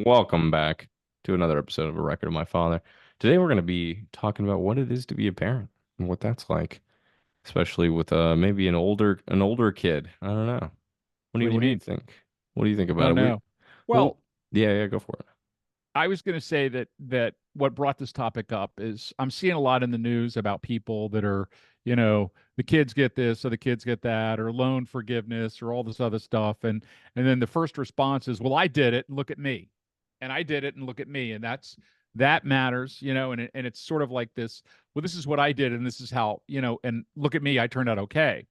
Welcome back to another episode of A Record of My Father. Today we're going to be talking about what it is to be a parent and what that's like, especially with maybe an older kid. I don't know. What do What you do you what do you mean? think? What do you think about Oh it? no. Well, Well, yeah, go for it. I was going to say that what brought this topic up is I'm seeing a lot in the news about people that are, the kids get this or the kids get that or loan forgiveness or all this other stuff and then the first response is, "Well, I did it and look at me." And I did it and look at me, and that matters, and it's sort of like this, well, this is what I did and this is how, and look at me, I turned out okay.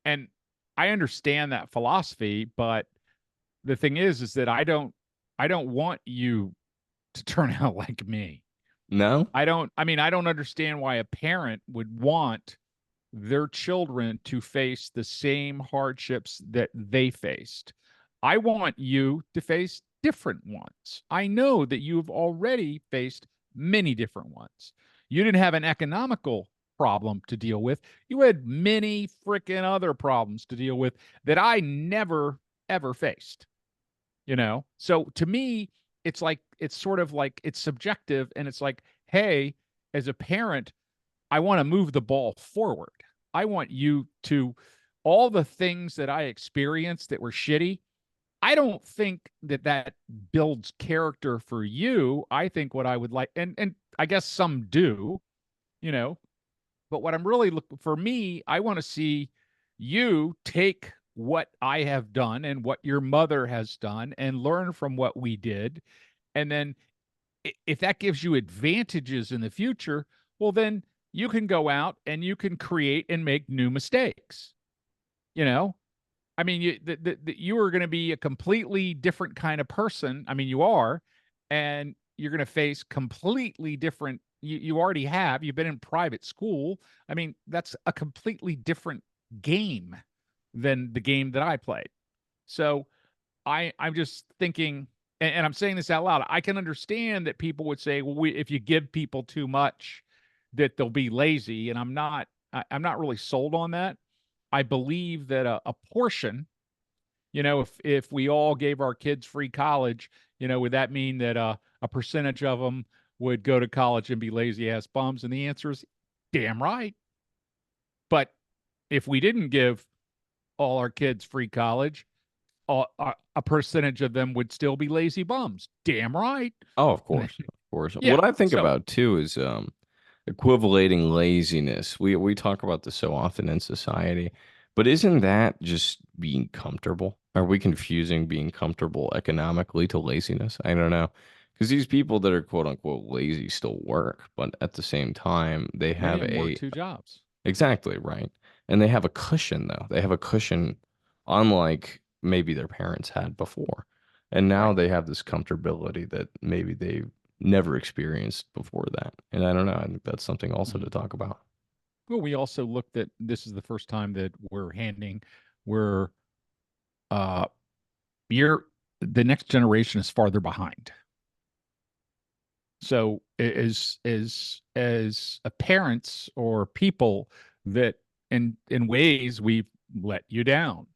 And I understand that philosophy, but the thing is that I don't want you to turn out like me. No? I don't understand why a parent would want their children to face the same hardships that they faced. I want you to face different ones. I know that you've already faced many different ones. You didn't have an economical problem to deal with. You had many freaking other problems to deal with that I never ever faced. So to me, it's sort of like it's subjective, and it's like, hey, as a parent, I want to move the ball forward. I want you to, all the things that I experienced that were shitty, I don't think that builds character for you. I think what I would like, and I guess some do, you know but what I'm really looking for, me, I want to see you take what I have done and what your mother has done and learn from what we did. And then if that gives you advantages in the future, well, then you can go out and you can create and make new mistakes. You know, I mean, you are going to be a completely different kind of person. I mean, you are, and you're going to face completely different. You already have. You've been in private school. I mean, that's a completely different game than the game that I played. So I'm just thinking, and I'm saying this out loud. I can understand that people would say, well, if you give people too much, that they'll be lazy, and I'm not really sold on that. I believe that a portion, if we all gave our kids free college, would that mean that a percentage of them would go to college and be lazy ass bums? And the answer is damn right. But if we didn't give all our kids free college, a percentage of them would still be lazy bums. Damn right. Oh, of course. Of course. Yeah. What I think So about too is equivalating laziness. We talk about this so often in society, but isn't that just being comfortable? Are we confusing being comfortable economically to laziness? I don't know. Because these people that are quote unquote lazy still work, but at the same time, they many have of them work a two jobs. exactly right. And they have a cushion though. They have a cushion unlike maybe their parents had before. And now Right. they have this comfortability that maybe they never experienced before that. And I don't know. I think that's something also Mhm. to talk about. Well, we also looked at, this is the first time that we're uh you're the next generation is farther behind. So as a parents or people, that in ways we've let you down,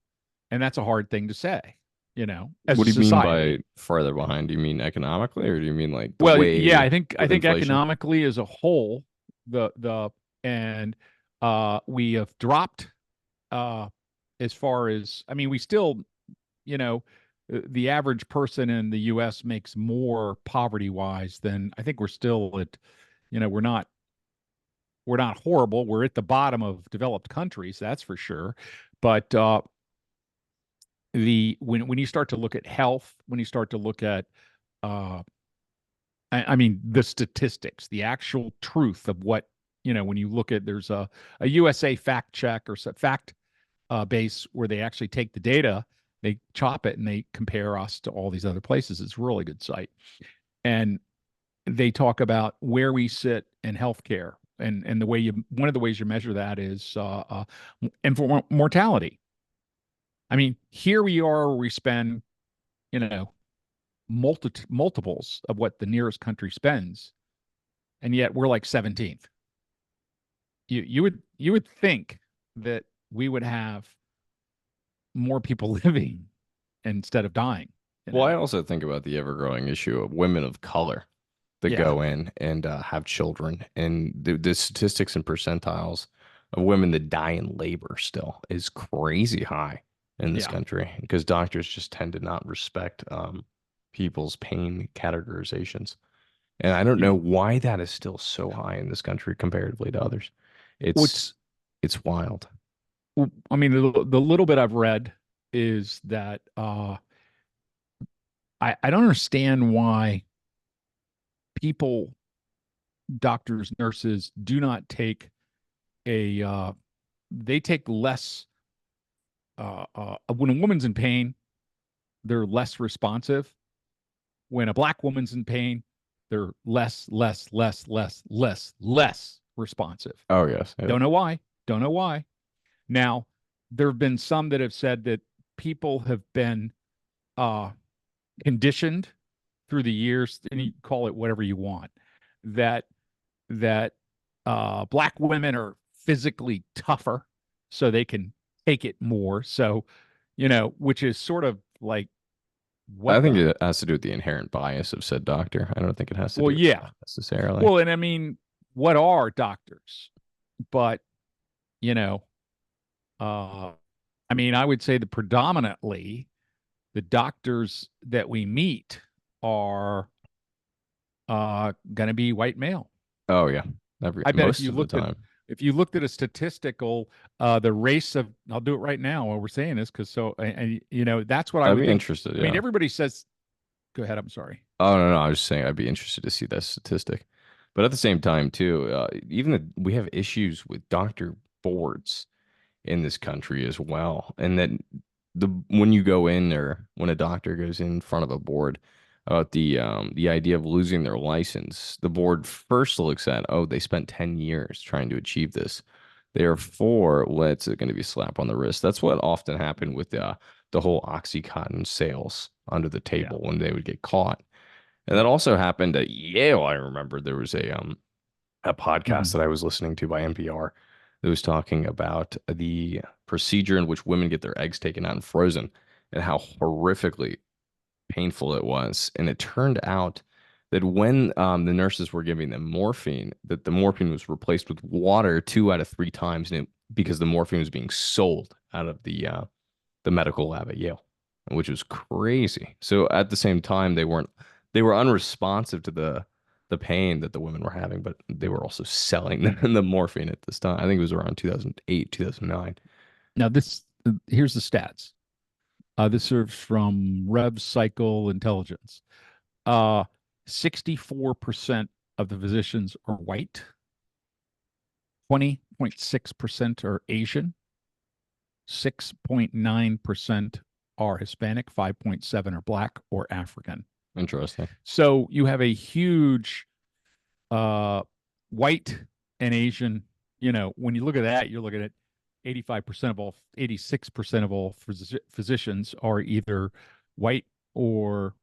and that's a hard thing to say, as What a do you mean society. by farther behind? Do you mean economically or do you mean like the Well, yeah, way I with think inflation? economically as a whole, the and we have dropped, uh as far as, I mean, we still, you know, the average person in the US makes more poverty wise than, I think we're still at, we're not horrible. We're at the bottom of developed countries, that's for sure. But the when you start to look at health, when you start to look at, uh I mean, the statistics, the actual truth of what, when you look at, there's a USA fact check or fact base where they actually take the data, they chop it, and they compare us to all these other places. It's a really good site. And they talk about where we sit in healthcare. And one of the ways you measure that is mortality. I mean, here we are, where we spend, you know, multiples of what the nearest country spends, and yet we're like 17th. You would think that we would have more people living instead of dying. you Well, I know. also think about the ever-growing issue of women of color that Yeah. go in and have children, and the statistics and percentiles of women that die in labor still is crazy high in this Yeah. country because doctors just tend to not respect people's pain categorizations. And I don't You know know, why that is still so high in this country comparatively to others. It's what's it's wild. I mean, the little bit I've read is that I don't understand why people, doctors, nurses, do not take a they take less when a woman's in pain, they're less responsive. When a black woman's in pain, they're less responsive. Oh yes. Yeah. Don't know why. Don't know why. Now, there have been some that have said that people have been uh, conditioned through the years, and you call it whatever you want, that that black women are physically tougher, so they can take it more. So, which is sort of like I what think the it has to do with the inherent bias of said doctor. I don't think it has to well, do with yeah. that necessarily. Well, and I mean, what are doctors? But you know, uh, I mean, I would say that predominantly the doctors that we meet are going to be white male. Oh yeah. Every I bet most of the time. if you looked at a statistical the race of I'll do it right now while we're saying this because and that's what I I'd would be think. interested, I mean, yeah. everybody says go ahead, I'm sorry. Oh no, no, I was just saying I'd be interested to see that statistic. But at the same time, too, we have issues with doctor boards in this country as well. And that the when you go in or when a doctor goes in front of a board about the idea of losing their license, the board first looks at, oh, they spent 10 years trying to achieve this. Therefore, let's going to be a slap on the wrist. That's what often happened with the whole Oxycontin sales under the Yeah. table when they would get caught. And that Yeah. also happened at Yale. I remember there was a podcast Mhm. that I was listening to by NPR that was talking about the procedure in which women get their eggs taken out and frozen and how horrifically painful it was. And it turned out that when the nurses were giving them morphine, that the morphine was replaced with water 2 out of 3 times, and because the morphine was being sold out of the medical lab at Yale, which was crazy. So at the same time, they were unresponsive to the pain that the women were having, but they were also selling the morphine at this time. I think it was around 2008, 2009. Now this here's the stats. This is from Rev Cycle Intelligence. Uh, 64% of the physicians are white, 20.6% are Asian, 6.9% are Hispanic, 5.7 are black or African. Interesting. So you have a huge uh, white and Asian. When you look at that, you're looking at 85% of all, 86% of all physicians are either white or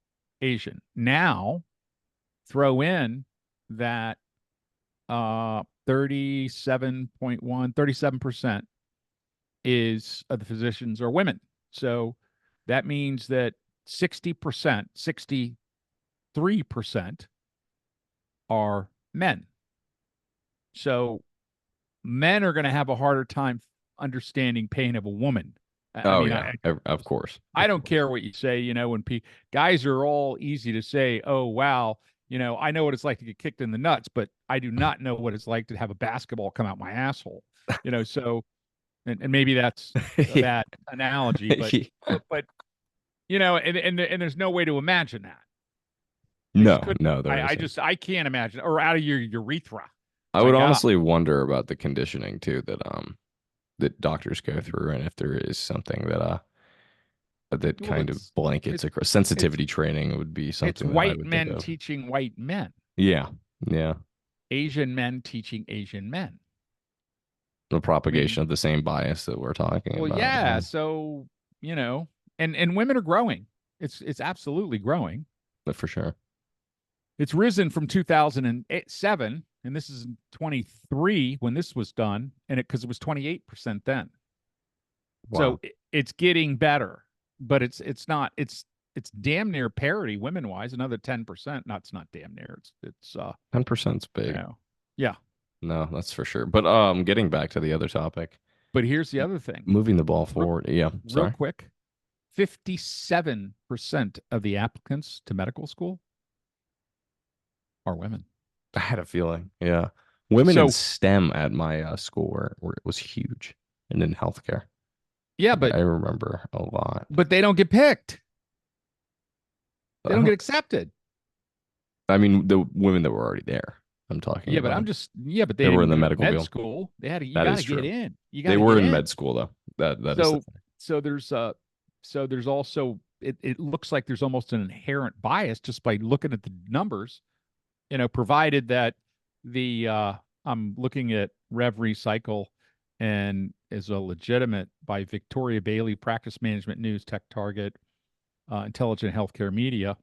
Asian. Now, throw in that 37% is of the physicians are women. So that means that 60%, 63% are men. So men are going to have a harder time understanding pain of a woman. I Oh mean, yeah, of course, I of don't course. care what you say. When guys are all easy to say, oh, wow, I know what it's like to get kicked in the nuts, but I do not know what it's like to have a basketball come out my asshole. So, and maybe that's a Yeah. bad analogy, but and there's no way to imagine that. I just No, couldn't. no, there I isn't. just I can't imagine, or out of your urethra. I My would God. honestly wonder about the conditioning too that doctors go through, and if there is something that Well, kind of it's blankets it's across it's sensitivity training would be it's something that I white would think men of. teaching white men, Yeah, yeah. Asian men teaching Asian men. The I mean, propagation of the same bias that we're talking well, about. yeah. Yeah, So and women are growing. It's absolutely growing. but for sure. It's risen from 2007, and this is 23 when this was done, and because it was 28% then. So Wow. it's getting better, but it's not. it's damn near parity women wise, another 10%. No, it's not damn near. It's 10%'s you big. know, yeah. No, that's for sure. But getting back to the other topic, But here's the other thing. moving the ball Real, forward. Yeah, real sorry. quick. 57% of the applicants to medical school are women. I had a feeling. Yeah. Women in So STEM at my school were it was huge, and in healthcare. yeah, I remember a lot. but they don't get picked. They don't Uh, get accepted. I mean, the women that were already there. I'm talking Yeah, but about. but they They were didn't in the go to medical med field. school. You That got is to get true. in. You got They to were get in in. med school though. That is the So thing. there's also it looks like there's almost an inherent bias just by looking at the numbers, provided that the I'm looking at Rev Recycle and is a legitimate by Victoria Bailey, Practice Management News, Tech Target, Intelligent Healthcare Media.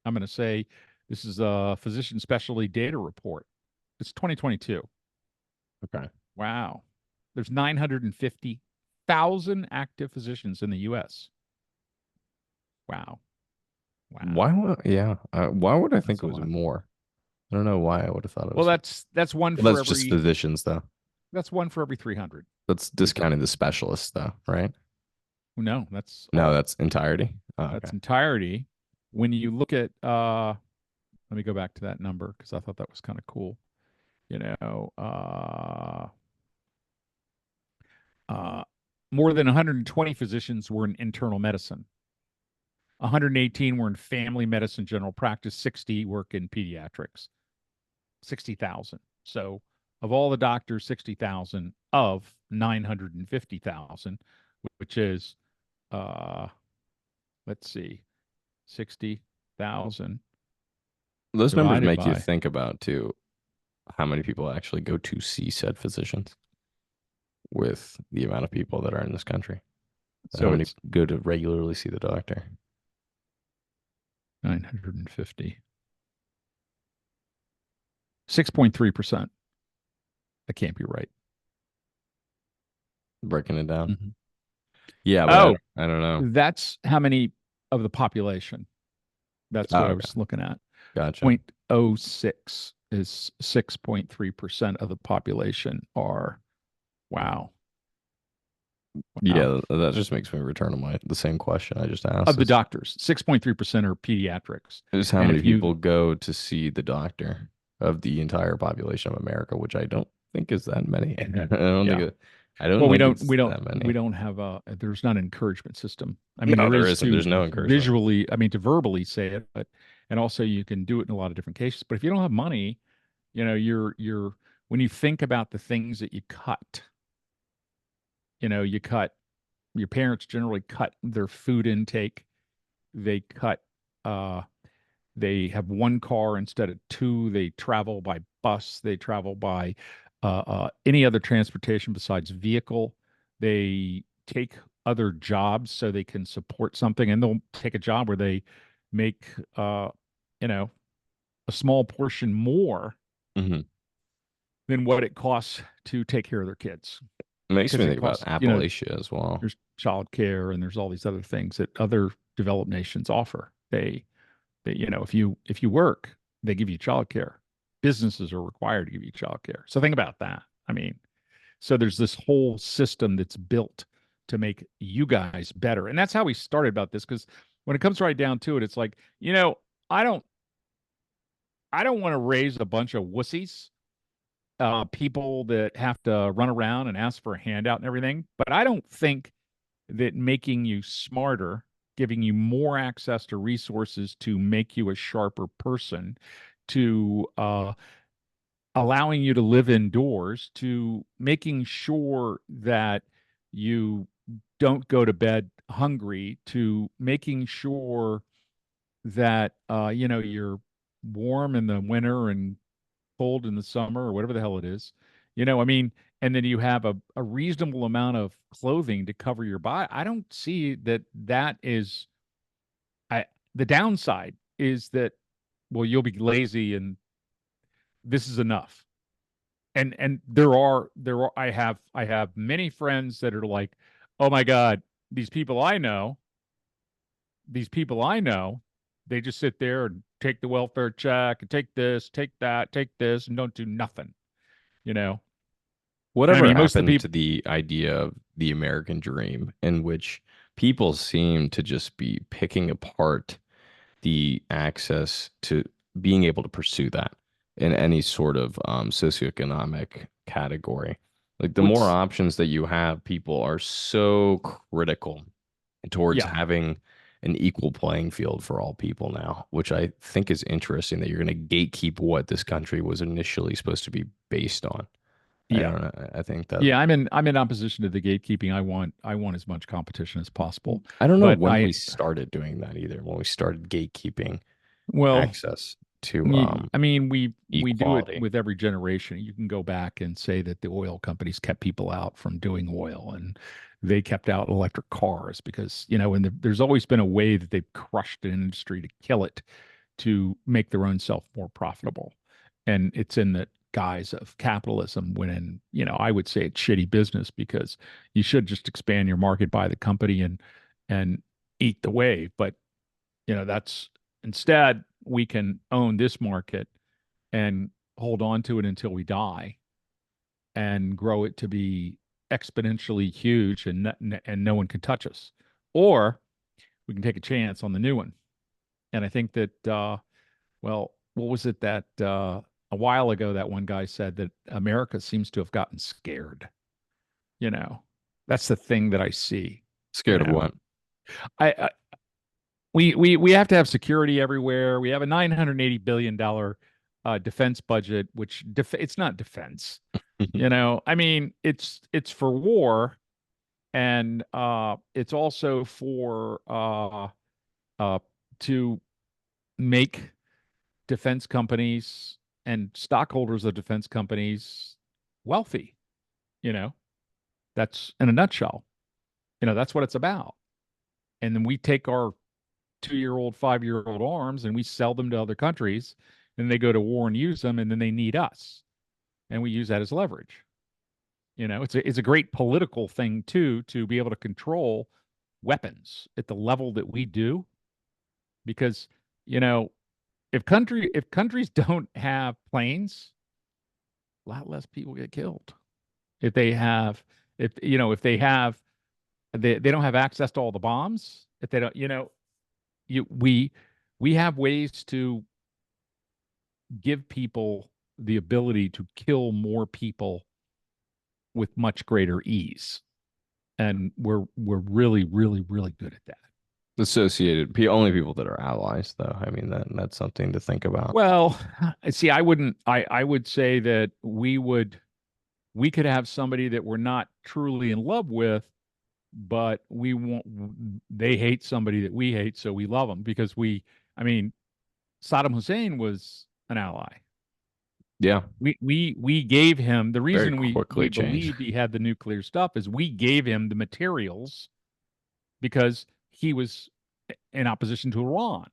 I'm going to say this is a physician specialty data report. It's 2022. Okay. Wow. There's 950,000 active physicians in the US. Wow. Wow. Why would I think That's it a was lot. more? I don't know why I would have thought it Well, was. that's one Well, for that's just every physicians though. 300. That's Be fair. discounting the specialists though, right? No, that's No, all. that's entirety. Oh, okay. That's entirety. When you look at let me go back to that number because I thought that was kind of cool. You know, uh more than 120 physicians were in internal medicine. 118 were in family medicine, general practice, 60 work in pediatrics. 60,000. So, of all the doctors, 60,000 of 950,000, which is uh let's see, 60,000 Those numbers divided make you by. think about too how many people actually go to see said physicians with the amount of people that are in this country. And how So many it's go to regularly see the doctor? 950. 6.3%. That can't be right. Breaking it down. Mhm. Yeah, but Oh, I don't know. that's how many of the population. That's Oh, what I okay. was looking at. Gotcha. 0.06 is 6.3% of the population are. Wow. Wow. Yeah, that just makes me return to the same question I just asked Of the doctors, 6.3% are pediatrics. is how And many if you, people go to see the doctor of the entire population of America, which I don't think is that many. yeah, I don't well, think it's that we many. don't have there's not an encouragement system. I mean, No, there there is isn't. to There's no encouragement. visually, I mean, to verbally say it, but, and also you can do it in a lot of different cases. But if you don't have money, when you think about the things that you cut, you cut, your parents generally cut their food intake. They cut, uh, they have one car instead of two. They travel by bus. They travel by any other transportation besides vehicle. They take other jobs so they can support something, and they'll take a job where they make, you know, a small portion more Hmm. than what it costs to take care of their kids. It makes me Because it think about costs, Appalachia as well. there's child care and there's all these other things that other developed nations offer. If you work, they give you childcare. Businesses are required to give you childcare. So think about that. I mean, so there's this whole system that's built to make you guys better. And that's how we started about this, because when it comes right down to it, it's like, I don't I don't want to raise a bunch of wussies, people that have to run around and ask for a handout and everything. But I don't think that making you smarter, giving you more access to resources to make you a sharper person, to allowing you to live indoors, to making sure that you don't go to bed hungry, to making sure that you're warm in the winter and cold in the summer or whatever the hell it is. I mean, and then you have a reasonable amount of clothing to cover your body. I don't see that is I the downside is that, well, you'll be lazy and this is enough. And there are I have many friends that are like, "Oh my God, these people I know these people I know, they just sit there and take the welfare check and take this, take that, take this, and don't do nothing, you know? And I Whatever mean, most of the happened people, to the idea of the American dream, in which people seem to just be picking apart the access to being able to pursue that in any sort of socioeconomic category? Like the more what's, options that you have, people are so critical towards yeah, having an equal playing field for all people now, which I think is interesting that you're going to gatekeep what this country was initially supposed to be based on. I yeah. don't know. I think that Yeah, I'm in opposition to the gatekeeping. I want as much competition as possible. I don't know But when we started doing that either, when we started gatekeeping well, access to I mean, we do it equality. with every generation. You can go back and say that the oil companies kept people out from doing oil, and they kept out electric cars because, and there's always been a way that they've crushed an industry to kill it to make their own self more profitable. And it's in the guise of capitalism when I would say it's shitty business because you should just expand your market, buy the company and eat the wave. But that's instead we can own this market and hold on to it until we die and grow it to be exponentially huge and no one can touch us. Or we can take a chance on the new one. And I think that well, what was it that a while ago that one guy said that America seems to have gotten scared. You know, that's the thing that I see. You Scared of know, what? I we have to have security everywhere. We have a $980 billion defense budget, which it's not defense. I mean, it's for war, and it's also for uh, to make defense companies and stockholders of defense companies wealthy. You know, that's in a nutshell. That's what it's about. And then we take our 2-year-old, 5-year-old arms and we sell them to other countries, and they go to war and use them, and then they need us, and we use that as leverage. It's a great political thing too to be able to control weapons at the level that we do, because you know if countries don't have planes, a lot less people get killed. If they have, if they have, they don't have access to all the bombs. If they don't, you we have ways to give people the ability to kill more people with much greater ease, and we're really, really, really good at that. Only people that are allies, though. I mean, that's something to think about. Well, see, I wouldn't. I would say that we could have somebody that we're not truly in love with, but we won't. They hate somebody that we hate, so we love them because I mean, Saddam Hussein was an ally. Yeah, We gave him the very reason we quickly changed. believed he had the nuclear stuff is we gave him the materials because he was in opposition to Iran.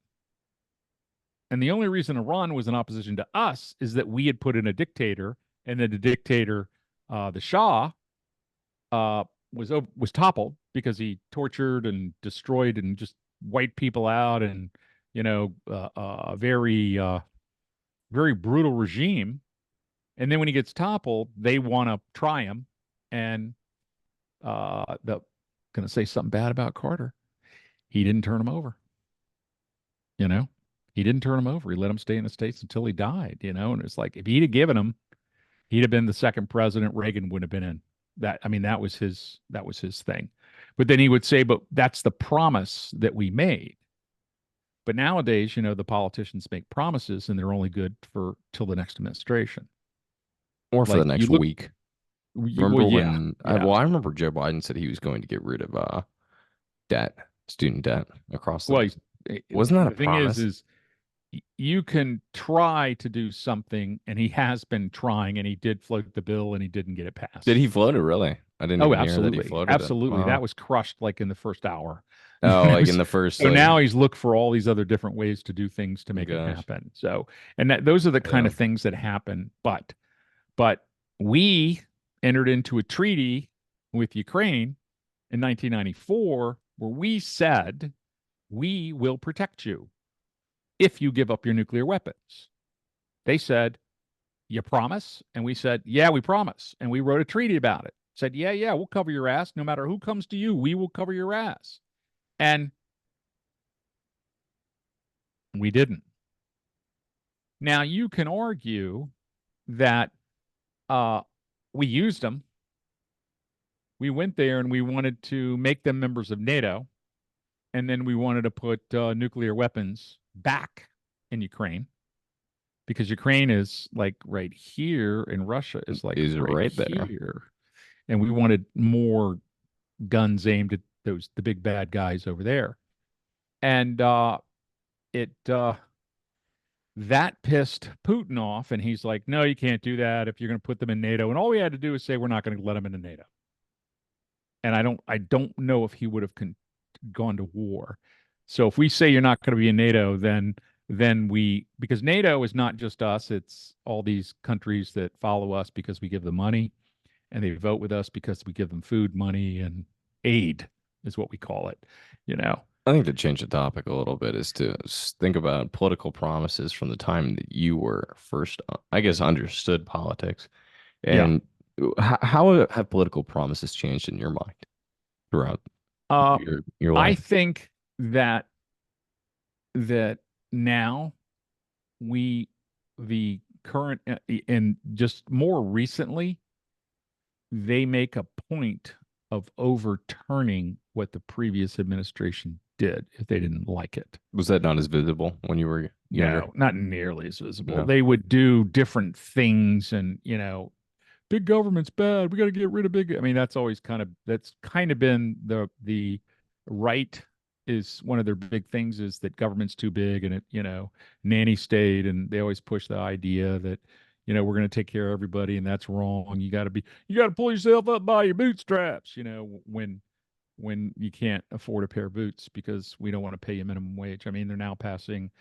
And the only reason Iran was in opposition to us is that we had put in a dictator, and then the dictator, the Shah, was toppled because he tortured and destroyed and just wiped people out, and a very brutal regime. And then when he gets toppled, they want to try him, and the going to say something bad about Carter. He didn't turn him over. You know, he didn't turn him over. He let him stay in the States until he died. And it's like if he'd have given him, he'd have been the second president. Reagan wouldn't have been in that. I mean, that was his thing. But then he would say, "But that's the promise that we made." But nowadays, the politicians make promises, and they're only good for till the next administration. Or for the Like you next look, week. well, Remember yeah, when yeah. I remember Joe Biden said he was going to get rid of debt, student debt across the Well, board. Wasn't that a the thing promise? is you can try to do something, and he has been trying, and he did float the bill, and he didn't get it Did passed. he float it really? I didn't Oh, even hear that he absolutely, floated it. absolutely. That Wow. was crushed like in the first hour. Oh, It like in was the first so like now he's looked for all these other different ways to do things to make it gosh. happen. So, and those are the kind Yeah. of things that happen. But we entered into a treaty with Ukraine in 1994 where we said We will protect you if you give up your nuclear weapons. They said, you promise? And we said, yeah, we promise. And we wrote a treaty about it. Said, yeah, yeah, we'll cover your ass. No matter who comes to you, we will cover your ass. And we didn't. Now, you can argue that we used them. We went there and we wanted to make them members of NATO. And then we wanted to put nuclear weapons back in Ukraine because Ukraine is like right here and Russia is like Is right right there. here. And we wanted more guns aimed at the big bad guys over there. And it that pissed Putin off, and he's like, no, you can't do that if you're going to put them in NATO. And all we had to do is say we're not going to let them into NATO. And I don't know if he would have gone to war. So if we say you're not going to be in NATO, then we, because NATO is not just us, it's all these countries that follow us because we give them money, and they vote with us because we give them food, money, and aid is what we call it, you know. I think to change the topic a little bit is to think about political promises from the time that you were first, I guess, understood politics. Yeah. And how have political promises changed in your mind throughout Uh your I life? think that now we the current and just more recently they make a point of overturning what the previous administration did if they didn't like it. Was that not as visible when you were younger? No, not nearly as visible. No. They would do different things and, big government's bad. We got to get rid of big. I mean, that's kind of been the right is one of their big things is that government's too big and nanny state. And they always push the idea that, we're going to take care of everybody and that's wrong. You got to pull yourself up by your bootstraps, when you can't afford a pair of boots because we don't want to pay you minimum wage. I mean, they're now passing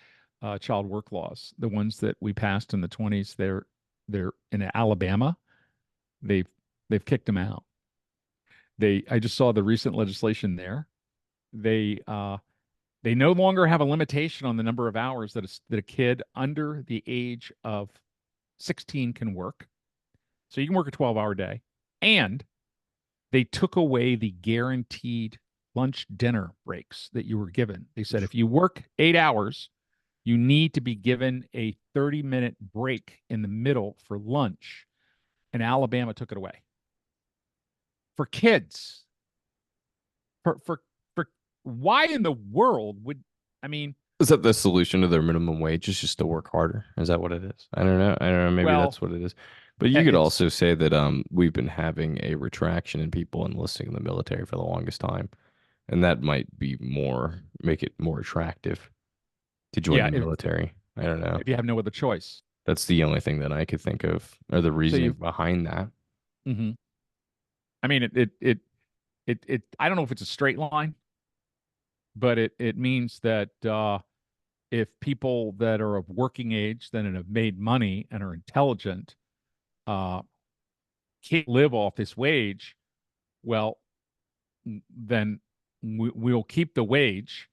child work laws. The ones that we passed in the 20s, they're in Alabama. They've kicked them out. I just saw the recent legislation there. They no longer have a limitation on the number of hours that a kid under the age of 16 can work. So you can work a 12-hour day. And they took away the guaranteed lunch dinner breaks that you were given. They said if you work 8 hours, you need to be given a 30-minute break in the middle for lunch. And Alabama took it away. For kids. For why in the world would I mean Is that the solution to their minimum wage? Is just to work harder? Is that what it is? I don't know. I don't know. Maybe well that's what it is. But you could it's also say that we've been having a retraction in people enlisting in the military for the longest time, and that might be make it more attractive to join yeah, the military. I don't know. if you have no other choice. That's the only thing that I could think of, or the So reasoning you behind that. mhm. I mean it I don't know if it's a straight line, but it means that if people that are of working age then and have made money and are intelligent uh, can't live off this wage, well, then we'll keep the wage.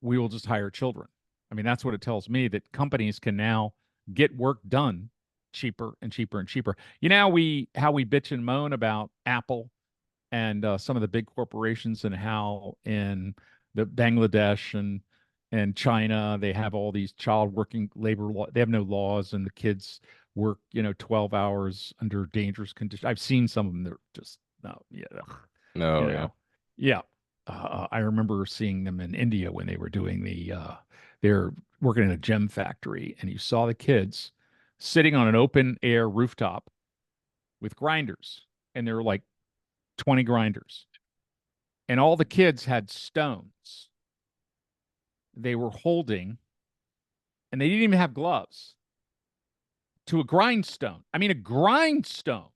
We will just hire children. I mean, that's what it tells me that companies can now get work done cheaper and cheaper and cheaper. You know, how we bitch and moan about Apple and some of the big corporations and how in the Bangladesh and China they have all these child working labor law. They have no laws, and the kids work 12 hours under dangerous conditions. I've seen some of them. They're just no, yeah, you No, yeah. know, yeah. I remember seeing them in India when they were doing they're working in a gem factory, and you saw the kids sitting on an open air rooftop with grinders, and there were like 20 grinders, and all the kids had stones they were holding, and they didn't even have gloves to a grindstone. I mean, a grindstone,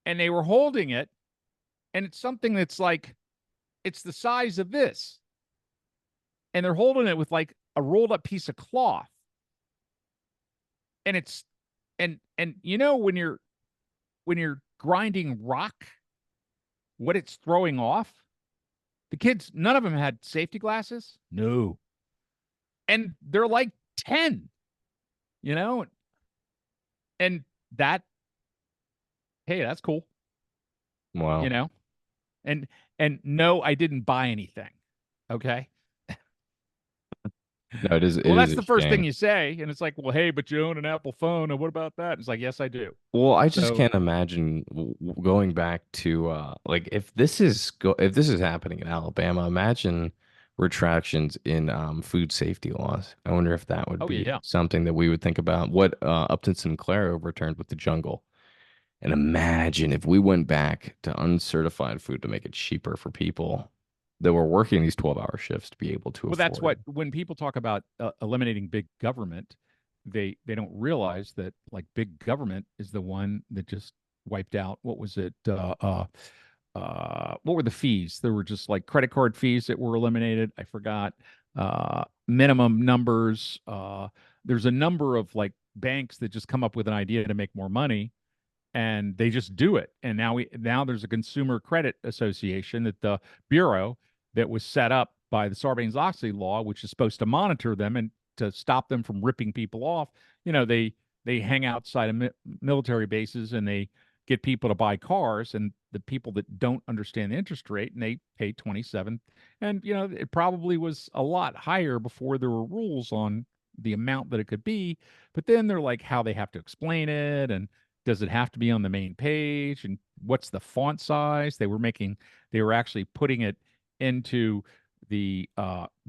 and they were holding it, and it's something that's like it's the size of this, and they're holding it with like a rolled up piece of cloth, and it's and when you're grinding rock, what it's throwing off The kids, none of them had safety glasses. No. And they're like 10, you know? And that, hey, that's cool, you Wow. know? And no, I didn't buy anything. Okay. No, it Well, is that's a the first thing shame. you say. And it's like, well, hey, but you own an Apple phone. And what about that? It's like, yes, I do. Well, I just So, can't imagine going back to like if this is happening in Alabama, imagine retractions in food safety laws. I wonder if that would oh, be yeah. something that we would think about. What Upton Sinclair overturned with the jungle. And imagine if we went back to uncertified food to make it cheaper for people that were working these 12-hour shifts to be able to Well, that's afford it. what, when people talk about eliminating big government, they don't realize that like big government is the one that just wiped out. What was it? What were the fees? There were just like credit card fees that were eliminated. I forgot. Minimum numbers. There's a number of like banks that just come up with an idea to make more money, and they just do it. And now there's a Consumer Credit Association, that the bureau that was set up by the Sarbanes-Oxley law, which is supposed to monitor them and to stop them from ripping people off. They hang outside of military bases, and they get people to buy cars, and the people that don't understand the interest rate, and they pay 27. And it probably was a lot higher before there were rules on the amount that it could be. But then they're like, how they have to explain it, and does it have to be on the main page, and what's the font size? They were actually putting it into the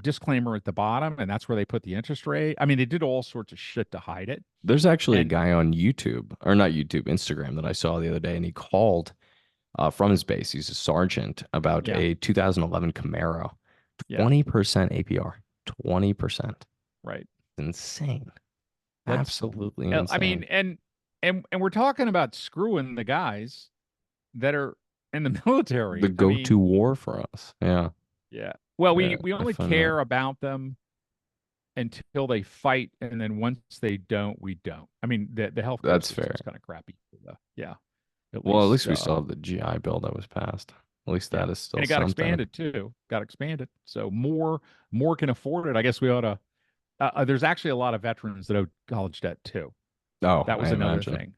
disclaimer at the bottom, and that's where they put the interest rate. I mean, they did all sorts of shit to hide it. There's actually a And guy on YouTube, or not YouTube, Instagram that I saw the other day, and he called from his base. He's a sergeant about yeah, a 2011 Camaro, yeah, 20% APR, 20%. right. Insane. That's Absolutely I mean, insane. and we're talking about screwing the guys that are in the The military. I go-to mean, war for us. Yeah. yeah. Well, Yeah, we I only find that. care about them until they fight, and then once they don't, we don't. I mean, the healthcare That's fair. system's kind of crappy. Yeah, at Well, at least least we still have the GI Bill that was passed. At least yeah. that is And still it got something. expanded too. Got expanded, so more can afford it. I guess we ought to. There's actually a lot of veterans that owe college debt too. Oh, That I was another imagine. thing.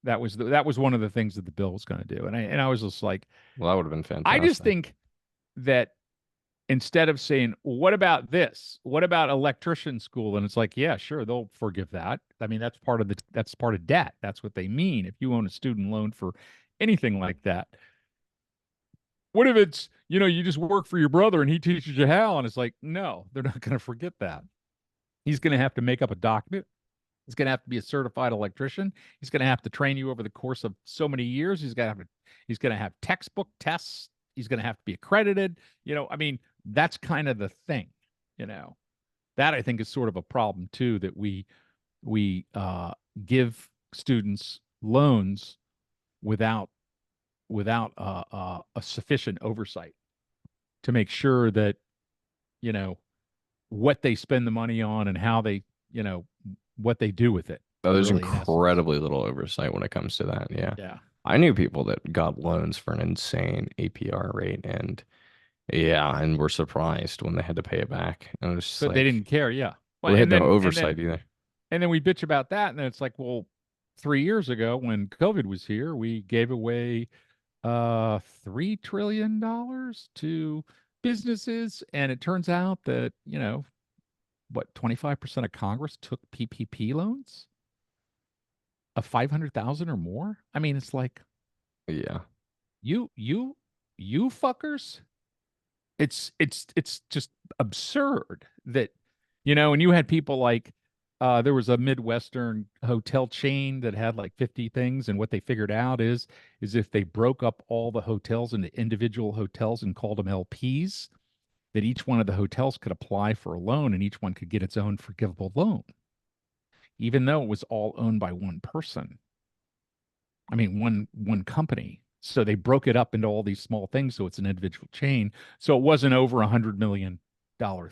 That was one of the things that the bill was going to do. And I was just like, Well, that would have been I just fantastic. think that instead of saying, what about this? What about electrician school? And it's like, yeah, sure, they'll forgive that. I mean, that's part of debt. That's what they mean. If you own a student loan for anything like that. What if it's, you just work for your brother and he teaches you how? And it's like, no, they're not going to forget that. He's going to have to make up a document. He's going to have to be a certified electrician. He's going to have to train you over the course of so many years. He's going to have textbook tests. He's going to have to be accredited. I mean, that's kind of the thing, you know. That I think is sort of a problem too, that we give students loans without a sufficient oversight to make sure that, you know, what they spend the money on and how they, you know, what they do with it, Oh, there's really, in essence. incredibly little oversight when it comes to that. Yeah. Yeah. I knew people that got loans for an insane APR rate and yeah, and were surprised when they had to pay it back. And it was just But they like, didn't care. Yeah. well, Well, they had and no then oversight either. we bitch about that, and then it's like, well, 3 years ago when COVID was here, we gave away $3 trillion to businesses, and it turns out that, 25% of Congress took PPP loans of 500,000 or more. I mean, it's like, Yeah. you you you fuckers. It's just absurd that, and you had people like, there was a Midwestern hotel chain that had like 50 things, and what they figured out is if they broke up all the hotels into individual hotels and called them LPs, that each one of the hotels could apply for a loan, and each one could get its own forgivable loan, even though it was all owned by one person. I mean, one company. So they broke it up into all these small things, so it's an individual chain. So it wasn't over $100 million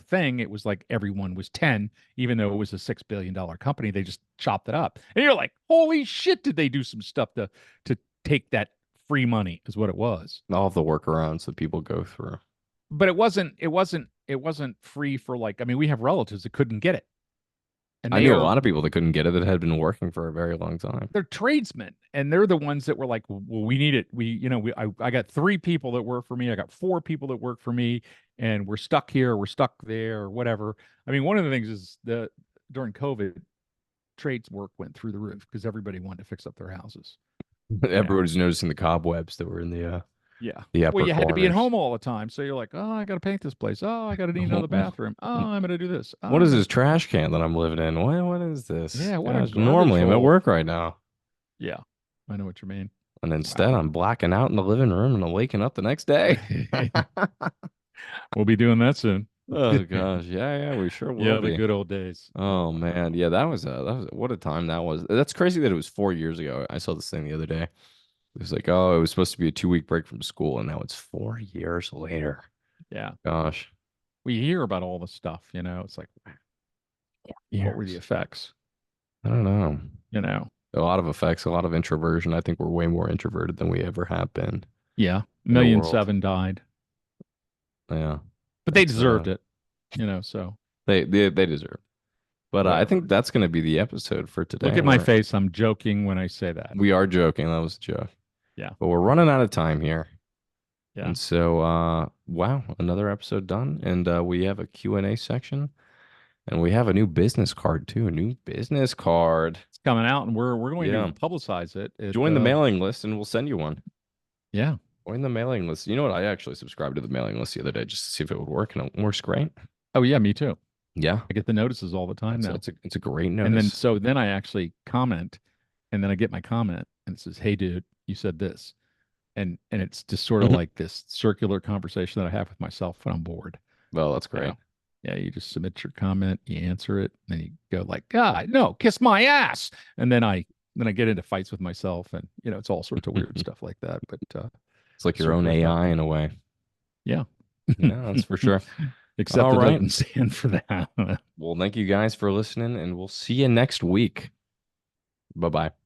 thing. It was like everyone was 10, even though it was a $6 billion company. They just chopped it up, and you're like, holy shit! Did they do some stuff to take that free money? Is what it was. All of the workarounds that people go through. but it wasn't free for like, I mean, we have relatives that couldn't get it. And I they knew a are lot of people that couldn't get it that had been working for a very long time. they're tradesmen, and they're the ones that were like, well, we need it. I got 3 people that work for me. I got 4 people that work for me, and we're stuck here, we're stuck there, or whatever. I mean, one of the things is that during COVID, trades work went through the roof because everybody wanted to fix up their houses. Everybody's noticing the cobwebs that were in Yeah. the Well, upper you had to be at corners. home all the time. So you're like, oh, I got to paint this place. Oh, I got to need another bathroom. Oh, I'm going to do this. Oh, What I'm is gonna... this trash can that I'm living in? What is this? Yeah, what a Gosh, garbage normally I'm at hole. work right now. Yeah, I know what you mean. And instead Wow. I'm blacking out in the living room and I'm waking up the next day. We'll be doing that soon. Oh gosh. Yeah, yeah, we sure will Yeah, the be. good old days. Oh Oh, wow. man. Yeah, that was what a time that was. That's crazy that it was 4 years ago. I saw this thing the other day. It was like, oh, it was supposed to be a 2 week break from school, and now it's 4 years later. Yeah. Gosh. We hear about all the stuff, it's like, what were the Years. effects? I don't know. You know? A lot of effects, a lot of introversion. I think we're way more introverted than we ever have been Yeah. in the Million world. seven died, Yeah. but they That's deserved it, so they deserve. But I whatever. think that's going to be the episode for Look today. at my face. I'm joking when I say that. We are joking. That was a joke. Yeah. But we're running out of time here. Yeah. And so, wow, another episode done. And we have a Q&A section. And we have a new business card too. A new business card. It's coming out, and we're going Yeah. to publicize it. Join the mailing list and we'll send you one. Yeah. Join the mailing list. You know what? I actually subscribed to the mailing list the other day just to see if it would work. And it works great. Oh, yeah, me too. Yeah. I get the notices all the time It's, now. it's a great And then notice. then I actually comment, and then I get my comment, and it says, "Hey, dude, you said this," and it's just sort of like this circular conversation that I have with myself when I'm bored. Well, that's great. Yeah. Yeah, you just submit your comment, you answer it, and then you go like, "God, no, kiss my ass," and then I get into fights with myself, and it's all sorts of weird stuff like that. But It's like your own circular AI in a way. yeah, Yeah, that's for sure. except All it right. doesn't stand for that. Well, thank you guys for listening, and we'll see you next week. Bye bye.